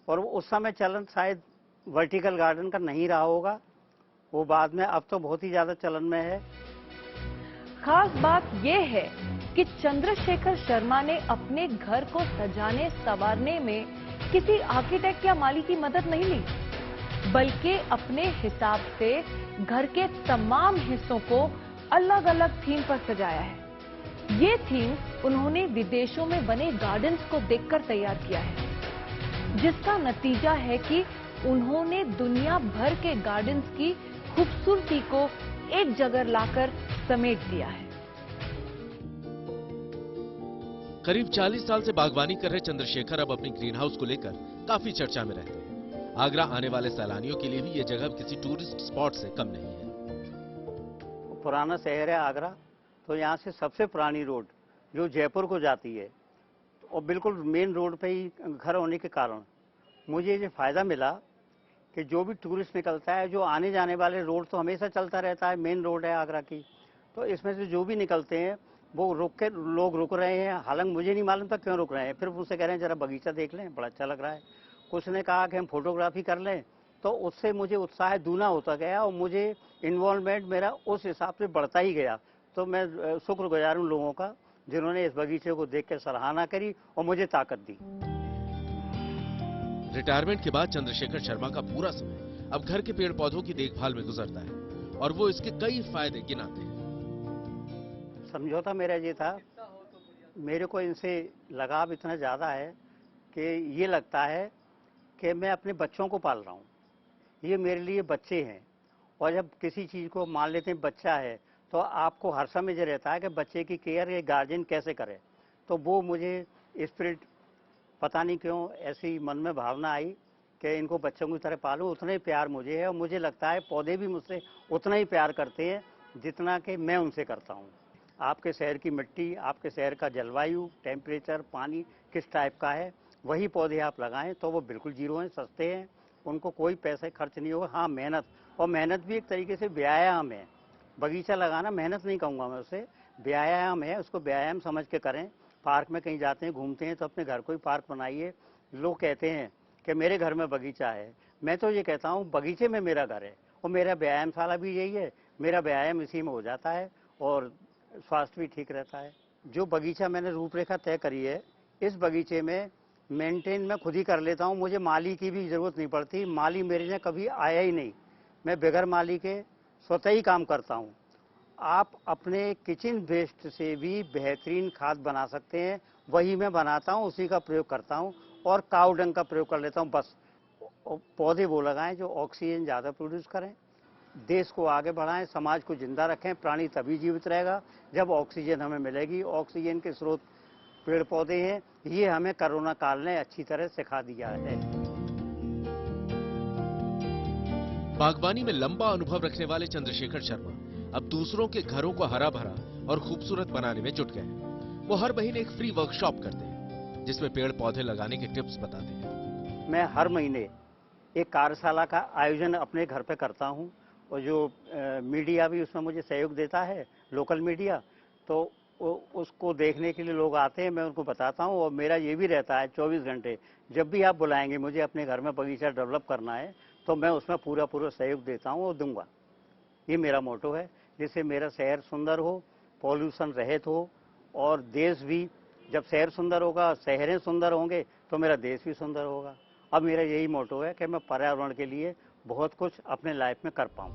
और उस समय चलन शायद वर्टिकल गार्डन का नहीं रहा होगा, वो बाद में, अब तो बहुत ही ज़्यादा चलन में है। खास बात यह है कि चंद्रशेखर शर्मा ने अपने घर को सजाने संवारने में किसी आर्किटेक्ट या माली की मदद नहीं ली, बल्कि अपने हिसाब से घर के तमाम हिस्सों को अलग अलग थीम पर सजाया है। ये थीम उन्होंने विदेशों में बने गार्डन्स को देखकर तैयार किया है, जिसका नतीजा है कि उन्होंने दुनिया भर के गार्डन्स की खूबसूरती को एक जगह लाकर समेट दिया है। करीब 40 साल से बागवानी कर रहे चंद्रशेखर अब अपनी ग्रीन हाउस को लेकर काफी चर्चा में रहते हैं। आगरा आने वाले सैलानियों के लिए भी ये जगह किसी टूरिस्ट स्पॉट से कम नहीं है। पुराना शहर है आगरा, तो यहाँ से सबसे पुरानी रोड जो जयपुर को जाती है, और बिल्कुल मेन रोड पे ही घर होने के कारण मुझे ये फायदा मिला कि जो भी टूरिस्ट निकलता है, जो आने जाने वाले रोड तो हमेशा चलता रहता है, मेन रोड है आगरा की, तो इसमें से जो भी निकलते हैं वो लोग रुक रहे हैं, हालांकि मुझे नहीं मालूम था क्यों रुक रहे हैं। फिर मुझसे कह रहे हैं जरा बगीचा देख लें, बड़ा अच्छा लग रहा है। कुछ ने कहा कि हम फोटोग्राफी कर लें, तो उससे मुझे उत्साह दूना होता गया और मुझे इन्वॉल्वमेंट मेरा उस हिसाब से बढ़ता ही गया। तो मैं शुक्रगुजार हूँ लोगों का जिन्होंने इस बगीचे को देख कर सराहना करी और मुझे ताकत दी। रिटायरमेंट के बाद चंद्रशेखर शर्मा का पूरा समय अब घर के पेड़ पौधों की देखभाल में गुजरता है और वो इसके कई फायदे गिनाते हैं। समझौता मेरा ये था, मेरे को इनसे लगाव इतना ज़्यादा है कि ये लगता है कि मैं अपने बच्चों को पाल रहा हूँ, ये मेरे लिए बच्चे हैं। और जब किसी चीज़ को मान लेते हैं बच्चा है, तो आपको हर समय ये रहता है कि बच्चे की केयर ये गार्जियन कैसे करे। तो वो मुझे स्पिरिट पता नहीं क्यों ऐसी मन में भावना आई कि इनको बच्चों की तरह पालूं। उतना ही प्यार मुझे है और मुझे लगता है पौधे भी मुझसे उतना ही प्यार करते हैं जितना कि मैं उनसे करता हूँ। आपके शहर की मिट्टी, आपके शहर का जलवायु, टेम्परेचर, पानी किस टाइप का है, वही पौधे आप लगाएं तो वो बिल्कुल जीरो हैं, सस्ते हैं, उनको कोई पैसे खर्च नहीं होगा। हाँ, मेहनत, और मेहनत भी एक तरीके से व्यायाम है। बगीचा लगाना मेहनत नहीं कहूँगा मैं उसे, व्यायाम है, उसको व्यायाम समझ के करें। पार्क में कहीं जाते हैं, घूमते हैं, तो अपने घर को ही पार्क बनाइए। लोग कहते हैं कि मेरे घर में बगीचा है, मैं तो ये कहता हूँ बगीचे में मेरा घर है और मेरा व्यायामशाला भी यही है। मेरा व्यायाम इसी में हो जाता है और स्वास्थ्य भी ठीक रहता है। जो बगीचा मैंने रूपरेखा तय करी है, इस बगीचे में मेंटेन मैं खुद ही कर लेता हूँ, मुझे माली की भी ज़रूरत नहीं पड़ती। माली मेरे लिए कभी आया ही नहीं, मैं बगैर माली के स्वतः ही काम करता हूँ। आप अपने किचन वेस्ट से भी बेहतरीन खाद बना सकते हैं, वही मैं बनाता हूँ, उसी का प्रयोग करता हूँ और काऊ डंग का प्रयोग कर लेता हूँ। बस पौधे वो लगाएं जो ऑक्सीजन ज़्यादा प्रोड्यूस करें, देश को आगे बढ़ाएं, समाज को जिंदा रखें। प्राणी तभी जीवित रहेगा जब ऑक्सीजन हमें मिलेगी। ऑक्सीजन के स्रोत पेड़ पौधे हैं, ये हमें कोरोना काल ने अच्छी तरह सिखा दिया है। बागवानी में लंबा अनुभव रखने वाले चंद्रशेखर शर्मा अब दूसरों के घरों को हरा भरा और खूबसूरत बनाने में जुट गए हैं। वो हर महीने एक फ्री वर्कशॉप करते हैं जिसमें पेड़ पौधे लगाने के टिप्स बताते हैं। मैं हर महीने एक कार्यशाला का आयोजन अपने घर पे करता हूँ और जो मीडिया भी उसमें मुझे सहयोग देता है, लोकल मीडिया, तो उसको देखने के लिए लोग आते हैं, मैं उनको बताता हूँ। और मेरा ये भी रहता है 24 घंटे, जब भी आप बुलाएंगे मुझे अपने घर में बगीचा डेवलप करना है तो मैं उसमें पूरा सहयोग देता हूँ और दूंगा। ये मेरा मोटो है, जिससे मेरा शहर सुंदर हो, पॉल्यूशन रहित हो और देश भी। जब शहर सुंदर होगा, शहरें सुंदर होंगे तो मेरा देश भी सुंदर होगा। अब मेरा यही मोटो है कि मैं पर्यावरण के लिए बहुत कुछ अपने लाइफ में कर पाऊँ।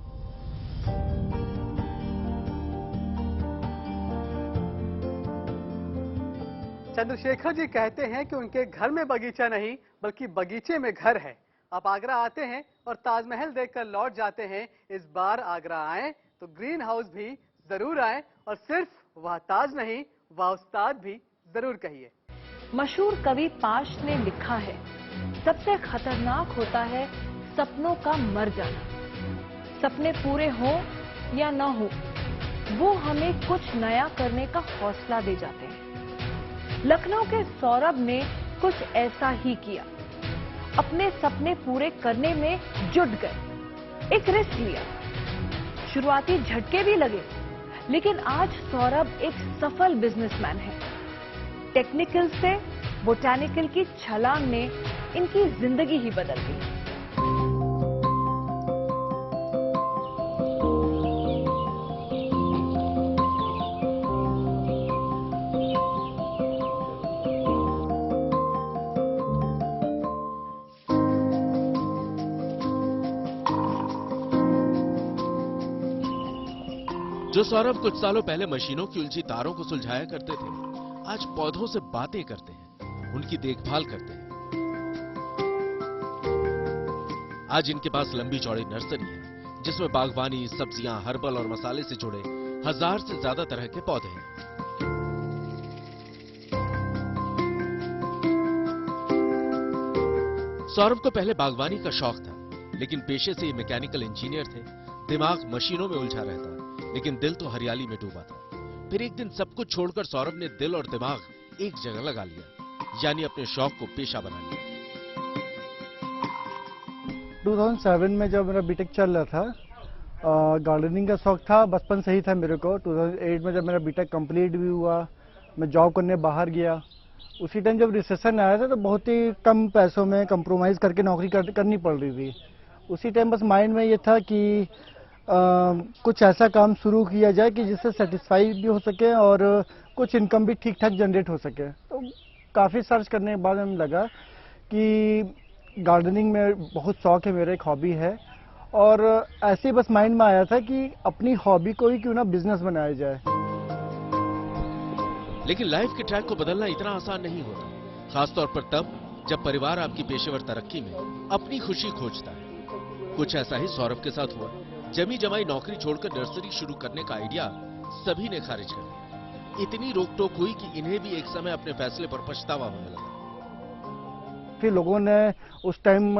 चंद्रशेखर जी कहते हैं कि उनके घर में बगीचा नहीं बल्कि बगीचे में घर है। आप आगरा आते हैं और ताजमहल देखकर लौट जाते हैं। इस बार आगरा आए तो ग्रीन हाउस भी जरूर आए और सिर्फ वह ताज नहीं, वह उस्ताद भी जरूर कहिए। मशहूर कवि पाश ने लिखा है, सबसे खतरनाक होता है सपनों का मर जाना। सपने पूरे हों या न हो, वो हमें कुछ नया करने का हौसला दे जाते हैं। लखनऊ के सौरभ ने कुछ ऐसा ही किया। अपने सपने पूरे करने में जुट गए, एक रिस्क लिया। शुरुआती झटके भी लगे, लेकिन आज सौरभ एक सफल बिजनेसमैन है। टेक्निकल से बोटैनिकल की छलांग ने इनकी जिंदगी ही बदल दी। जो सौरभ कुछ सालों पहले मशीनों की उलझी तारों को सुलझाया करते थे, आज पौधों से बातें करते हैं, उनकी देखभाल करते हैं। आज इनके पास लंबी चौड़ी नर्सरी है जिसमें बागवानी, सब्जियां, हर्बल और मसाले से जुड़े 1000 से ज्यादा तरह के पौधे हैं। सौरभ को पहले बागवानी का शौक था, लेकिन पेशे से मैकेनिकल इंजीनियर थे। दिमाग मशीनों में उलझा रहता, लेकिन दिल तो हरियाली में डूबा था। फिर एक दिन सब कुछ छोड़कर सौरभ ने दिल और दिमाग एक जगह लगा लिया, यानी अपने शौक को पेशा बना लिया। 2007 में जब मेरा बीटेक चल रहा था गार्डनिंग का शौक था, बचपन से ही था मेरे को। 2008 में जब मेरा बीटेक कंप्लीट भी हुआ, मैं जॉब करने बाहर गया, उसी टाइम जब रिसेशन आया था तो बहुत ही कम पैसों में कंप्रोमाइज़ करके नौकरी करनी पड़ रही थी। उसी टाइम बस माइंड में ये था कि कुछ ऐसा काम शुरू किया जाए कि जिससे सेटिस्फाई भी हो सके और कुछ इनकम भी ठीक ठाक जनरेट हो सके। तो काफ़ी सर्च करने के बाद हमें लगा कि गार्डनिंग में बहुत शौक है, मेरा एक हॉबी है, और ऐसे ही बस माइंड में आया था कि अपनी हॉबी को ही क्यों ना बिजनेस बनाया जाए। लेकिन लाइफ के ट्रैक को बदलना इतना आसान नहीं होता, खासतौर पर तब जब परिवार आपकी पेशेवर तरक्की में अपनी खुशी खोजता है। कुछ ऐसा ही सौरभ के साथ हुआ। जमी जमाई नौकरी छोड़कर नर्सरी शुरू करने का आइडिया सभी ने खारिज कर दिया। इतनी रोक टोक हुई कि इन्हें भी एक समय अपने फैसले पर पछतावा होने लगा। फिर लोगों ने उस टाइम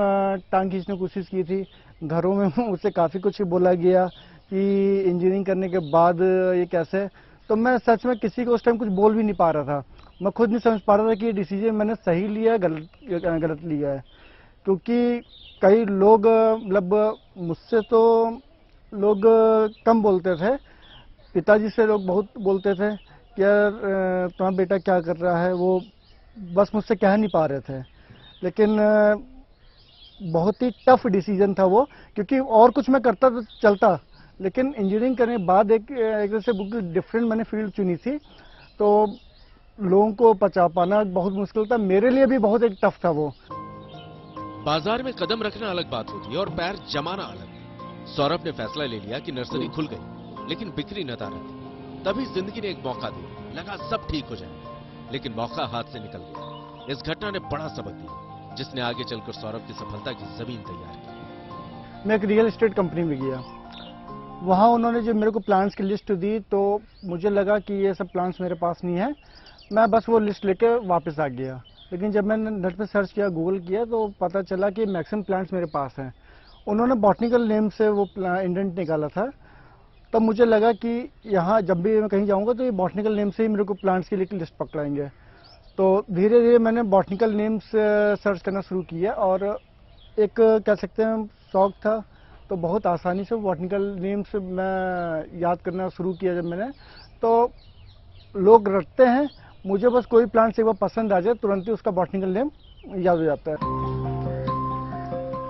टांग खींचने की कोशिश की थी, घरों में मुझसे काफ़ी कुछ बोला गया कि इंजीनियरिंग करने के बाद ये कैसे। तो मैं सच में किसी को उस टाइम कुछ बोल भी नहीं पा रहा था। मैं खुद नहीं समझ पा रहा था कि ये डिसीजन मैंने सही लिया है गलत लिया है, क्योंकि कई लोग मतलब मुझसे तो लोग कम बोलते थे, पिताजी से लोग बहुत बोलते थे कि यार तुम्हारा बेटा क्या कर रहा है, वो बस मुझसे कह नहीं पा रहे थे। लेकिन बहुत ही टफ डिसीजन था वो, क्योंकि और कुछ मैं करता तो चलता, लेकिन इंजीनियरिंग करने के बाद एक तरह से बिल्कुल डिफरेंट मैंने फील्ड चुनी थी, तो लोगों को पचा पाना बहुत मुश्किल था, मेरे लिए भी बहुत एक टफ था वो। बाजार में कदम रखना अलग बात होती है और पैर जमाना अलग। सौरभ ने फैसला ले लिया कि नर्सरी खुल गई, लेकिन बिक्री न रहती। तभी जिंदगी ने एक मौका दिया, लगा सब ठीक हो जाएगा, लेकिन मौका हाथ से निकल गया। इस घटना ने बड़ा सबक दिया, जिसने आगे चलकर सौरभ की सफलता की जमीन तैयार की। मैं एक रियल एस्टेट कंपनी में गया, वहाँ उन्होंने जो मेरे को प्लान्स की लिस्ट दी, तो मुझे लगा कि ये सब प्लान्स मेरे पास नहीं है, मैं बस वो लिस्ट लेकर वापस आ गया। लेकिन जब मैंने नेट पे सर्च किया, गूगल किया, तो पता चला कि मैक्सिमम प्लांट्स मेरे पास हैं। उन्होंने बॉटनिकल नेम से वो इंडेंट निकाला था, तब मुझे लगा कि यहाँ जब भी मैं कहीं जाऊँगा तो ये बॉटनिकल नेम से ही मेरे को प्लांट्स की लिस्ट पकड़ाएंगे। तो धीरे धीरे मैंने बॉटनिकल नेम से सर्च करना शुरू किया, और एक कह सकते हैं शौक था, तो बहुत आसानी से बॉटनिकल नेम से मैं याद करना शुरू किया। जब मैंने, तो लोग रटते हैं, मुझे बस कोई प्लांट एक बार पसंद आ जाए, तुरंत ही उसका बॉटनिकल नेम याद हो जाता है।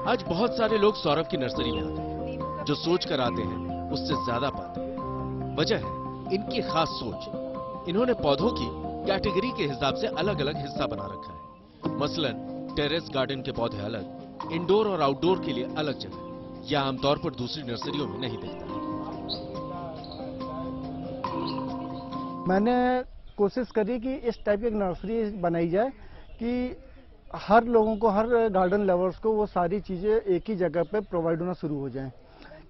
आज बहुत सारे लोग सौरभ की नर्सरी में आते हैं, जो सोच कर आते हैं उससे ज्यादा पाते हैं। वजह है इनकी खास सोच। इन्होंने पौधों की कैटेगरी के हिसाब से अलग अलग हिस्सा बना रखा है। मसलन टेरेस गार्डन के पौधे अलग, इंडोर और आउटडोर के लिए अलग जगह। यह आमतौर पर दूसरी नर्सरियों में नहीं दिखता। मैंने कोशिश करी कि इस टाइप की एक नर्सरी बनाई जाए कि हर लोगों को, हर गार्डन लवर्स को वो सारी चीज़ें एक ही जगह पे प्रोवाइड होना शुरू हो जाएं।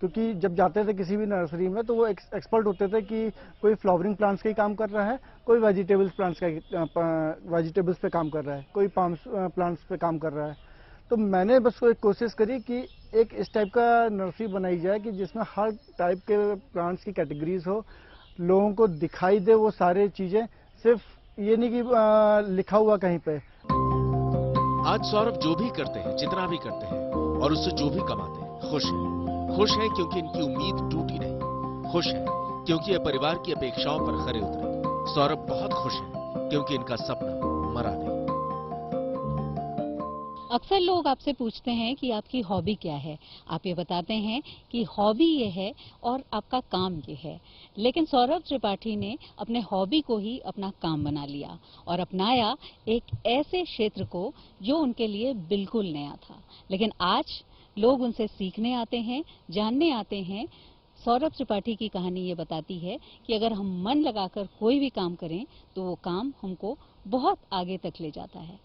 क्योंकि जब जाते थे किसी भी नर्सरी में, तो वो एक्सपर्ट होते थे कि कोई फ्लावरिंग प्लांट्स का ही काम कर रहा है, कोई वेजिटेबल्स पे काम कर रहा है, कोई पाम प्लांट्स पे काम कर रहा है। तो मैंने बस एक कोशिश करी कि एक इस टाइप का नर्सरी बनाई जाए कि जिसमें हर टाइप के प्लांट्स की कैटेगरीज हो, लोगों को दिखाई दे वो सारे चीज़ें, सिर्फ ये नहीं कि लिखा हुआ कहीं पे। आज सौरभ जो भी करते हैं, जितना भी करते हैं और उससे जो भी कमाते हैं, खुश हैं। खुश हैं क्योंकि इनकी उम्मीद टूटी नहीं, खुश हैं क्योंकि ये परिवार की अपेक्षाओं पर खरे उतरे। सौरभ बहुत खुश हैं क्योंकि इनका सपना मरा नहीं। अक्सर लोग आपसे पूछते हैं कि आपकी हॉबी क्या है। आप ये बताते हैं कि हॉबी ये है और आपका काम ये है। लेकिन सौरभ त्रिपाठी ने अपने हॉबी को ही अपना काम बना लिया और अपनाया एक ऐसे क्षेत्र को जो उनके लिए बिल्कुल नया था। लेकिन आज लोग उनसे सीखने आते हैं, जानने आते हैं। सौरभ त्रिपाठी की कहानी ये बताती है कि अगर हम मन लगाकर कोई भी काम करें तो वो काम हमको बहुत आगे तक ले जाता है।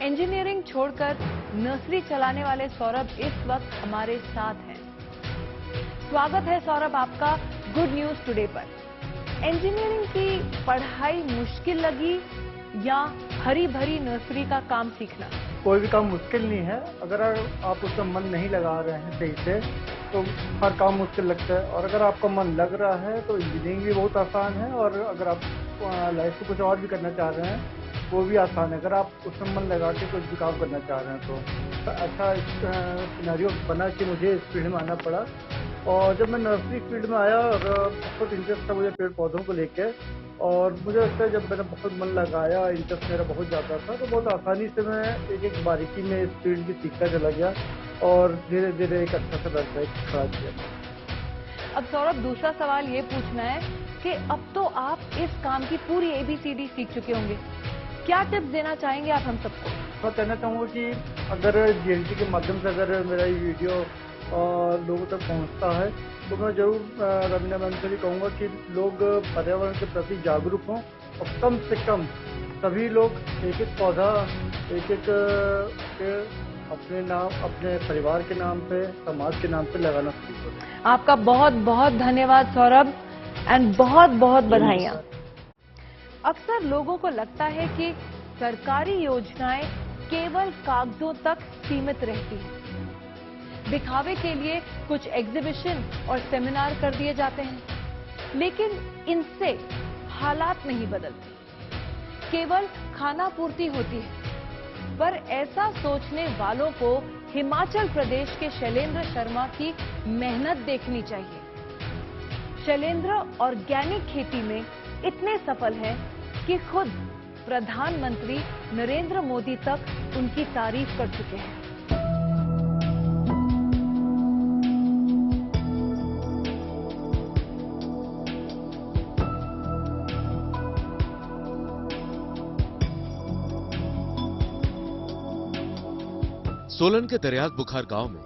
इंजीनियरिंग छोड़कर नर्सरी चलाने वाले सौरभ इस वक्त हमारे साथ हैं। स्वागत है सौरभ आपका गुड न्यूज टुडे पर। इंजीनियरिंग की पढ़ाई मुश्किल लगी या हरी भरी नर्सरी का काम सीखना? कोई भी काम मुश्किल नहीं है, अगर आप उसका मन नहीं लगा रहे हैं सही से तो हर काम मुश्किल लगता है, और अगर आपका मन लग रहा है तो इंजीनियरिंग भी बहुत आसान है। और अगर आप लाइफ में कुछ और भी करना चाह रहे हैं वो भी आसान है। अगर आप उसमें मन लगा के कुछ भी काम करना चाह रहे हैं तो अच्छा सिनेरियो बना कि मुझे इस फील्ड में आना पड़ा। और जब मैं नर्सरी फील्ड में आया और बहुत इंटरेस्ट था मुझे पेड़ पौधों को लेकर, और मुझे लगता है जब मैंने बहुत मन लगाया, इंटरेस्ट मेरा बहुत ज़्यादा था, तो बहुत आसानी से मैं एक एक बारीकी में इस फील्ड की सीखता चला गया और धीरे धीरे एक अच्छा सा व्यवसाय खड़ा किया। अब सौरभ, दूसरा सवाल ये पूछना है कि अब तो आप इस काम की पूरी ABCD सीख चुके होंगे, क्या टिप्स देना चाहेंगे आप हम सबको? मैं कहना चाहूँगा कि अगर GNT के माध्यम से अगर मेरा ये वीडियो लोगों तक पहुँचता है तो मैं जरूर रवीना मैम से भी कहूँगा कि लोग पर्यावरण के प्रति जागरूक हों और कम से कम सभी लोग एक एक पौधा, एक एक पेड़ अपने नाम, अपने परिवार के नाम पे, समाज के नाम पे लगाना शुरू करें। आपका बहुत बहुत धन्यवाद सौरभ एंड बहुत बहुत बधाइयाँ। अक्सर लोगों को लगता है कि सरकारी योजनाएं केवल कागजों तक सीमित रहती हैं। दिखावे के लिए कुछ एग्जीबिशन और सेमिनार कर दिए जाते हैं, लेकिन इनसे हालात नहीं बदलते, केवल खाना पूर्ति होती है। पर ऐसा सोचने वालों को हिमाचल प्रदेश के शैलेंद्र शर्मा की मेहनत देखनी चाहिए। शैलेंद्र ऑर्गेनिक खेती में इतने सफल हैं कि खुद प्रधानमंत्री नरेंद्र मोदी तक उनकी तारीफ कर चुके हैं। सोलन के दरियाग बुखार गांव में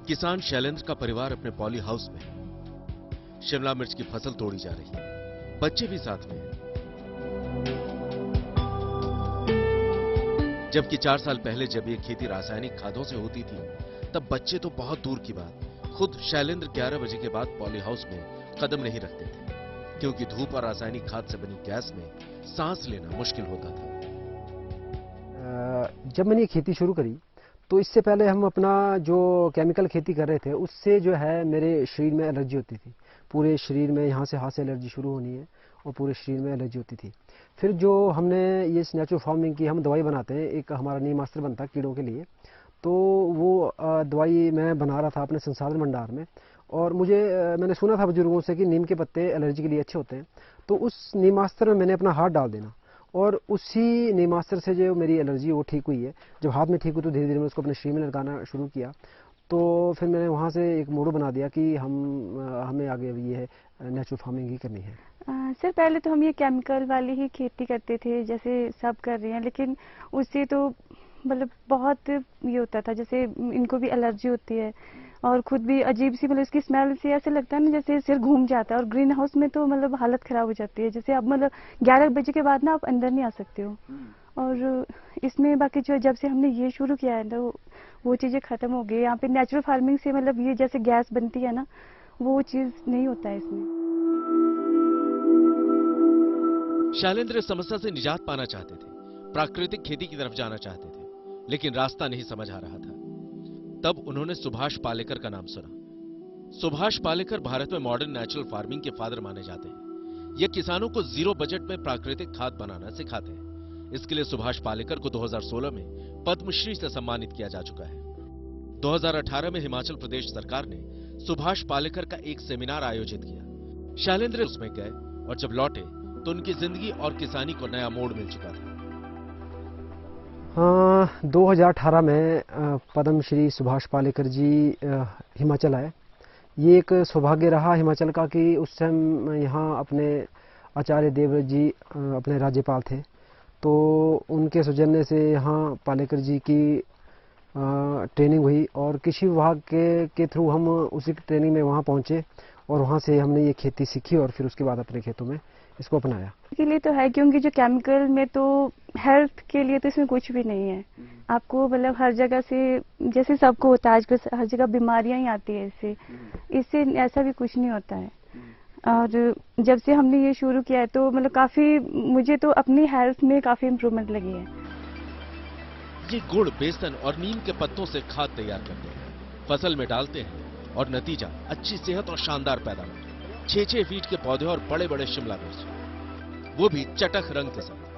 किसान शैलेंद्र का परिवार अपने पॉली हाउस में शिमला मिर्च की फसल तोड़ी जा रही है, बच्चे भी साथ में हैं। जबकि 4 साल पहले जब ये खेती रासायनिक खादों से होती थी, तब बच्चे तो बहुत दूर की बात, खुद शैलेंद्र 11 बजे के बाद पॉली हाउस में कदम नहीं रखते थे, क्योंकि धूप और रासायनिक खाद से बनी गैस में सांस लेना मुश्किल होता था। जब मैंने ये खेती शुरू करी तो इससे पहले हम अपना जो केमिकल खेती कर रहे थे उससे जो है मेरे शरीर में एलर्जी होती थी। पूरे शरीर में यहाँ से हाथ से एलर्जी शुरू होनी है और पूरे शरीर में एलर्जी होती थी। फिर जो हमने ये नेचुरल फार्मिंग की, हम दवाई बनाते हैं, एक हमारा नीमास्त्र बनता है कीड़ों के लिए, तो वो दवाई मैं बना रहा था अपने संसाधन भंडार में। और मैंने सुना था बुजुर्गों से कि नीम के पत्ते एलर्जी के लिए अच्छे होते हैं, तो उस नीमास्त्र में मैंने अपना हाथ डाल देना और उसी नीमास्त्र से जो मेरी एलर्जी वो ठीक हुई है। जब हाथ में ठीक हुई तो धीरे धीरे मैं उसको अपने शरीर में लगाना शुरू किया। तो फिर मैंने वहाँ से एक मोड़ो बना दिया कि हमें आगे अभी ये नेचुरल फार्मिंग ही करनी है। सर पहले तो हम ये केमिकल वाली ही खेती करते थे जैसे सब कर रहे हैं, लेकिन उससे तो मतलब बहुत ये होता था, जैसे इनको भी एलर्जी होती है और खुद भी अजीब सी, मतलब इसकी स्मेल से ऐसे लगता है ना जैसे सिर घूम जाता है। और ग्रीन हाउस में तो मतलब हालत खराब हो जाती है, जैसे अब मतलब 11 बजे के बाद ना आप अंदर नहीं आ सकते हो। और इसमें बाकी जो जब से हमने ये शुरू किया है तो वो चीज़ें ख़त्म हो गई। यहाँ पे नेचुरल फार्मिंग से मतलब ये जैसे गैस बनती है ना, वो चीज़ नहीं होता है इसमें। शैलेंद्र इस समस्या से निजात पाना चाहते थे, प्राकृतिक खेती की तरफ जाना चाहते थे, लेकिन रास्ता नहीं समझ आ रहा था। तब उन्होंने सुभाष पालेकर का नाम सुना। सुभाष पालेकर भारत में मॉडर्न नेचुरल फार्मिंग के फादर माने जाते हैं। ये किसानों को जीरो बजट में प्राकृतिक खाद बनाना सिखाते हैं। इसके लिए सुभाष पालेकर को 2016 में पद्मश्री से सम्मानित किया जा चुका है। 2018 में हिमाचल प्रदेश सरकार ने सुभाष पालेकर का एक सेमिनार आयोजित किया। शैलेंद्र उसमें गए और जब लौटे तो उनकी जिंदगी और किसानी को नया मोड़ मिल चुका था। 2018 में पद्मश्री सुभाष पालेकर जी हिमाचल आए। ये एक सौभाग्य रहा हिमाचल का कि उस टाइम यहाँ अपने आचार्य देवव्रत जी अपने राज्यपाल थे, तो उनके सौजन्य से यहाँ पालेकर जी की ट्रेनिंग हुई और कृषि विभाग के थ्रू हम उसी ट्रेनिंग में वहाँ पहुँचे और वहाँ से हमने ये खेती सीखी और फिर उसके बाद अपने खेतों में इसको अपनाया। के लिए तो है, क्योंकि जो केमिकल में तो हेल्थ के लिए तो इसमें कुछ भी नहीं है। आपको मतलब हर जगह से जैसे सबको होता है आजकल, हर जगह बीमारियां ही आती है इससे ऐसा भी कुछ नहीं होता है। और जब से हमने ये शुरू किया है तो मतलब काफी मुझे तो अपनी हेल्थ में काफी इम्प्रूवमेंट लगी है। ये गुड़, बेसन और नीम के पत्तों से खाद तैयार करते हैं, फसल में डालते हैं और नतीजा अच्छी सेहत और शानदार पैदावार। 6-6 फीट के पौधे और बड़े बड़े शिमला मिर्च, वो भी चटक रंग के साथ।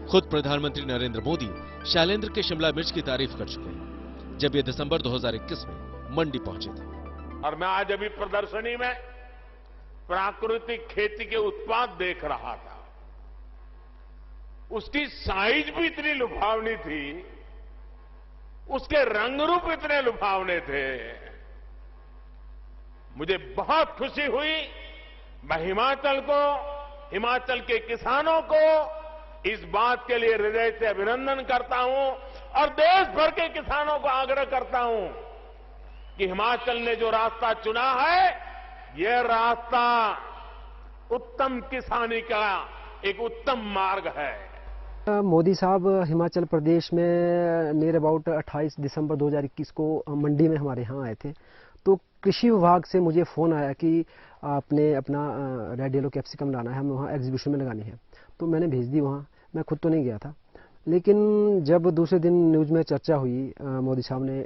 खुद प्रधानमंत्री नरेंद्र मोदी शैलेंद्र के शिमला मिर्च की तारीफ कर चुके हैं जब ये दिसंबर 2021 में मंडी पहुंचे थे। और मैं आज अभी प्रदर्शनी में प्राकृतिक खेती के उत्पाद देख रहा था। उसकी साइज भी इतनी लुभावनी थी, उसके रंग रूप इतने लुभावने थे। मुझे बहुत खुशी हुई। मैं हिमाचल के किसानों को इस बात के लिए हृदय से अभिनंदन करता हूं और देश भर के किसानों को आग्रह करता हूं कि हिमाचल ने जो रास्ता चुना है, यह रास्ता उत्तम किसानी का एक उत्तम मार्ग है। मोदी साहब हिमाचल प्रदेश में नियर अबाउट 28 दिसंबर 2021 को मंडी में हमारे यहाँ आए थे। तो कृषि विभाग से मुझे फ़ोन आया कि आपने अपना रेड येलो कैप्सिकम लाना है, हमें वहाँ एग्जीबिशन में लगानी है। तो मैंने भेज दी वहाँ। मैं खुद तो नहीं गया था, लेकिन जब दूसरे दिन न्यूज़ में चर्चा हुई, मोदी साहब ने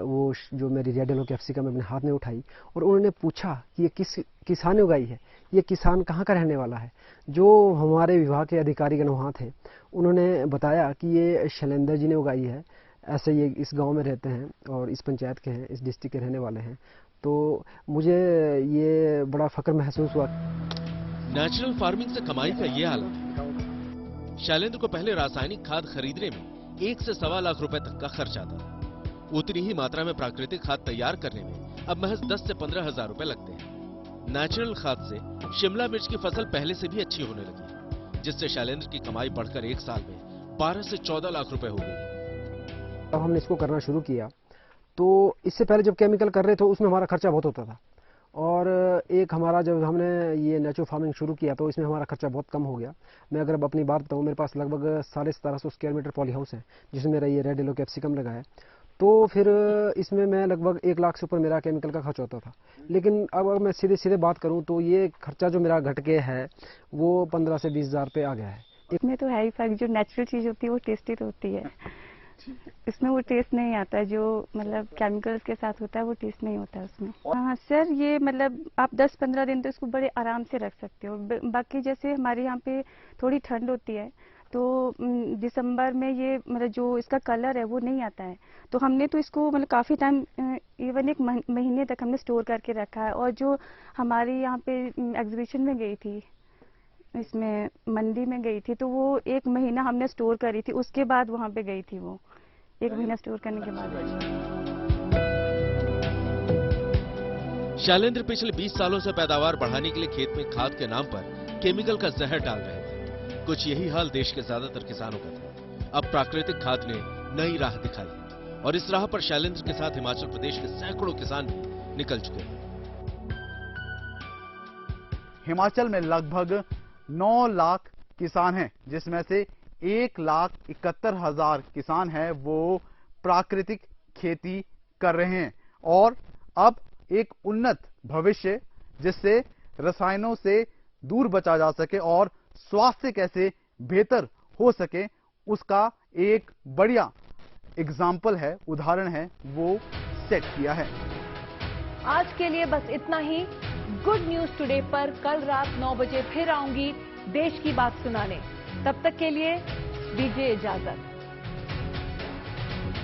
वो जो मेरी रेड येलो कैप्सिकम अपने हाथ में उठाई और उन्होंने पूछा कि ये किस किसान ने उगाई है, ये किसान कहाँ का रहने वाला है। जो हमारे विभाग के अधिकारीगण वहाँ थे, उन्होंने बताया कि ये शैलेंद्र जी ने उगाई है, ऐसे ये इस गांव में रहते हैं और इस पंचायत के हैं, इस डिस्ट्रिक्ट के रहने वाले हैं। तो मुझे ये बड़ा फख्र महसूस हुआ। नेचुरल फार्मिंग से कमाई का ये हालत है। शैलेंद्र को पहले रासायनिक खाद खरीदने में 1 से सवा लाख रुपए तक का खर्च आता था। उतनी ही मात्रा में प्राकृतिक खाद तैयार करने में अब महज 10 से 15 हजार रुपए लगते हैं। नेचुरल खाद से शिमला मिर्च की फसल पहले से भी अच्छी होने लगी, जिससे शैलेंद्र की कमाई बढ़कर 1 साल में 12 से 14 लाख रुपए हो गई। अब हमने इसको करना शुरू किया, तो इससे पहले जब केमिकल कर रहे थे उसमें हमारा खर्चा बहुत होता था, और एक हमारा जब हमने ये नेचुरल फार्मिंग शुरू किया तो इसमें हमारा खर्चा बहुत कम हो गया। मैं अगर अब अपनी बात बताऊं, मेरे पास लगभग 1750 स्क्वायर मीटर पॉली हाउस है जिसमें मेरा ये रेड येलो कैप्सिकम लगा है। तो फिर इसमें मैं लगभग 1 लाख से ऊपर मेरा केमिकल का खर्च होता था। लेकिन अब अगर मैं सीधे बात करूं तो ये खर्चा जो मेरा घट के है वो 15 से 20 हजार पे आ गया है। इसमें तो है ही फर्क, जो नेचुरल चीज़ होती है वो टेस्टी तो होती है, इसमें वो टेस्ट नहीं आता है जो मतलब केमिकल्स के साथ होता है, वो टेस्ट नहीं होता है उसमें। हाँ सर, ये मतलब आप 10-15 दिन तो इसको बड़े आराम से रख सकते हो। बाकी जैसे हमारे यहाँ पे थोड़ी ठंड होती है तो दिसंबर में ये मतलब जो इसका कलर है वो नहीं आता है, तो हमने तो इसको मतलब काफ़ी टाइम, इवन 1 महीने तक हमने स्टोर करके रखा है। और जो हमारी यहाँ पे एग्जीबिशन में गई थी, इसमें मंडी में गई थी, तो वो 1 महीना हमने स्टोर करी थी, उसके बाद वहाँ पे गई थी वो 1 महीना स्टोर करने के बाद। शैलेंद्र पिछले 20 सालों से पैदावार बढ़ाने के लिए खेत में खाद के नाम पर केमिकल का जहर डाल रहे थे। कुछ यही हाल देश के ज्यादातर किसानों का था। अब प्राकृतिक खाद ने नई राह दिखाई और इस राह पर शैलेंद्र के साथ हिमाचल प्रदेश के सैकड़ों किसान भी निकल चुके हैं। हिमाचल में लगभग 9 लाख किसान हैं, जिसमें से 1,71,000 किसान हैं वो प्राकृतिक खेती कर रहे हैं। और अब एक उन्नत भविष्य जिससे रसायनों से दूर बचा जा सके और स्वास्थ्य कैसे बेहतर हो सके, उसका एक बढ़िया एग्जाम्पल है, उदाहरण है, वो सेट किया है। आज के लिए बस इतना ही। गुड न्यूज टुडे पर कल रात 9 बजे फिर आऊंगी देश की बात सुनाने। तब तक के लिए दीजिए इजाजत।